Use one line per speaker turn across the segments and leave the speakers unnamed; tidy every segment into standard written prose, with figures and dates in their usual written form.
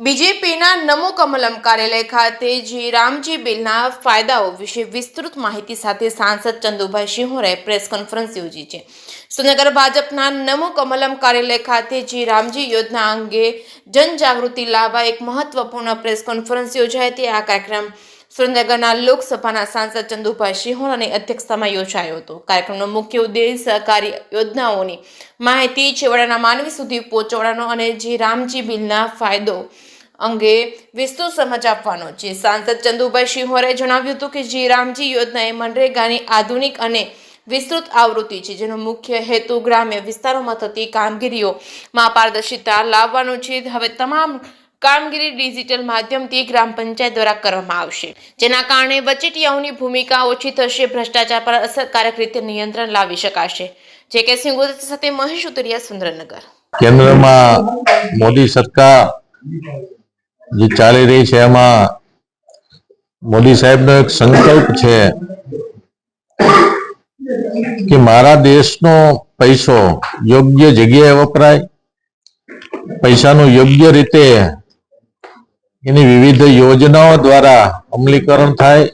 બીજેપીના નમો કમલમ કાર્યાલય ખાતે જે રામજી બિલના ફાયદાઓ વિશે વિસ્તૃત માહિતી સાથે સાંસદ ચંદુભાઈ શિહોરાએ પ્રેસ કોન્ફરન્સ યોજી છે। સુરેન્દ્રનગર ભાજપના નમો કમલમ કાર્યાલય ખાતે જે રામજી યોજના અંગે જનજાગૃતિ લાવવા એક મહત્વપૂર્ણ પ્રેસ કોન્ફરન્સ યોજાઈ હતી। આ કાર્યક્રમ સુરેન્દ્રનગરના લોકસભાના સાંસદ ચંદુભાઈ શિહોરાની અધ્યક્ષતામાં યોજાયો હતો। કાર્યક્રમનો મુખ્ય ઉદ્દેશ સરકારી યોજનાઓની માહિતી છેવાડાના માનવી સુધી પહોંચાડવાનો અને જે રામજી બિલના ફાયદો અંગે વિસ્તૃત સમજ આપવાનો છે। સાંસદ ચંદુભાઈ શિહોરાએ જણાવ્યું હતું કે જે રામજી યોજના એ મનરેગાની આધુનિક અને વિસ્તૃત આવૃત્તિ છે, જેનો મુખ્ય હેતુ ગ્રામ્ય વિસ્તારોમાં થતી કામગીરીઓમાં પારદર્શિતા લાવવાનો છે। હવે તમામ કામગીરી ડિજિટલ માધ્યમથી ગ્રામ પંચાયત દ્વારા કરવામાં આવશે, જેના કારણે વચેટિયાઓની ભૂમિકા ઓછી થશે, ભ્રષ્ટાચાર પર અસરકારક રીતે નિયંત્રણ લાવી શકાશે। જે કે સિંહ સાથે મહેશ ઉતરિયા, સુરેન્દ્રનગર।
કેન્દ્રમાં મોદી સરકાર જે ચાલી રહી છે એમાં મોદી સાહેબનો એક સંકલ્પ છે કે મારા દેશનો પૈસો યોગ્ય જગ્યાએ વપરાય, પૈસાનું યોગ્ય રીતે એની વિવિધ યોજનાઓ દ્વારા અમલીકરણ થાય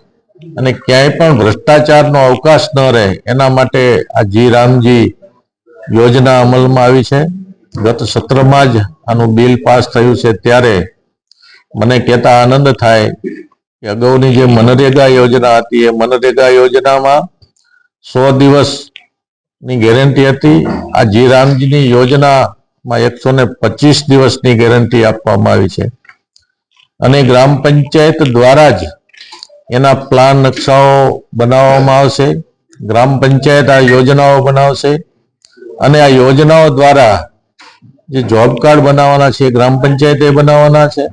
અને ક્યાંય પણ ભ્રષ્ટાચારનો અવકાશ ન રહે, એના માટે આ જી રામજી યોજના અમલમાં આવી છે। ગત સત્રમાં જ આનું બિલ પાસ થયું છે, ત્યારે મને કહેતા આનંદ થાય કે અગાઉની જે મનરેગા યોજના હતી એ મનરેગા યોજનામાં 100 દિવસની ગેરંટી હતી। આ જી રામજીની યોજનામાં 125 દિવસની ગેરંટી આપવામાં આવી છે અને ગ્રામ પંચાયત દ્વારા જ એના પ્લાન નકશાઓ બનાવવામાં આવશે। ગ્રામ પંચાયત આ યોજનાઓ બનાવશે અને આ યોજનાઓ દ્વારા જે જોબ કાર્ડ બનાવવાના છે ગ્રામ પંચાયતે બનાવવાના છે।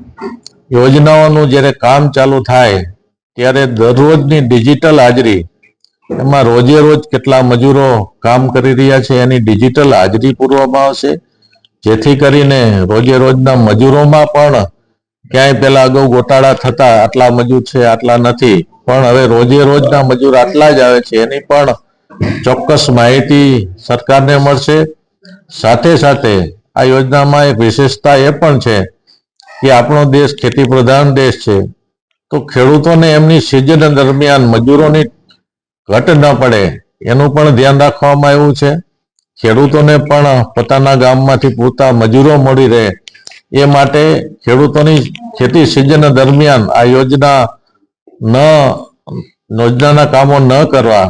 યોજનાઓનું જ્યારે કામ ચાલુ થાય ત્યારે દરરોજની ડિજિટલ હાજરી, એમાં રોજે રોજ કેટલા મજૂરો કામ કરી રહ્યા છે એની ડિજિટલ હાજરી પૂરવામાં આવશે, જેથી કરીને રોજે રોજના મજૂરોમાં પણ ક્યાંય પહેલા અગાઉ ગોટાળા થતા આટલા મજૂર છે આટલા નથી, પણ હવે રોજે રોજના મજૂર આટલા જ આવે છે એની પણ ચોક્કસ માહિતી સરકારને મળશે। સાથે સાથે આ યોજનામાં એક વિશેષતા એ પણ છે કે આપણો દેશ ખેતી પ્રધાન દેશ છે, તો ખેડૂતોને એમની સિઝન દરમિયાન મજૂરોની ઘટ ન પડે એનું પણ ધ્યાન રાખવામાં આવ્યું છે। ખેડૂતોને પણ પોતાના ગામમાંથી પૂરતા મજૂરો મળી રહે એ માટે ખેડૂતોની ખેતી સિઝન દરમિયાન આ યોજનાના કામો ન કરવા,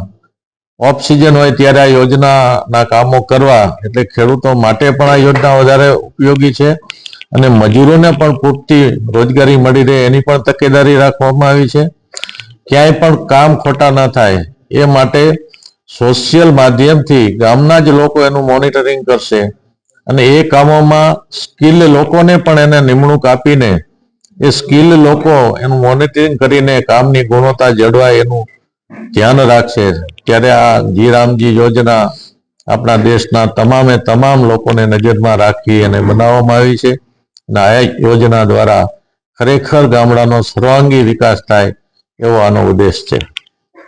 ઓફ સિઝન હોય ત્યારે આ યોજનાના કામો કરવા, એટલે ખેડૂતો માટે પણ આ યોજના વધારે ઉપયોગી છે અને મજૂરોને પણ પૂરતી રોજગારી મળી રહે એની પણ તકેદારી રાખવામાં આવી છે। ક્યાંય પણ કામ ખોટા ન થાય એ માટે સોશિયલ માધ્યમથી ગામના જ લોકો એનું મોનિટરિંગ કરશે અને એ કામોમાં સ્કિલ લોકોને પણ એને નિમણૂક આપીને એ સ્કિલ લોકો એનું મોનિટરિંગ કરીને કામની ગુણવત્તા જળવાય એનું ધ્યાન રાખશે। ત્યારે આ જી રામજી યોજના આપણા દેશના તમામે તમામ લોકોને નજરમાં રાખી અને બનાવવામાં આવી છે અને આ યોજના દ્વારા ખરેખર ગામડાનો સર્વાંગી વિકાસ થાય એવો આનો ઉદ્દેશ છે।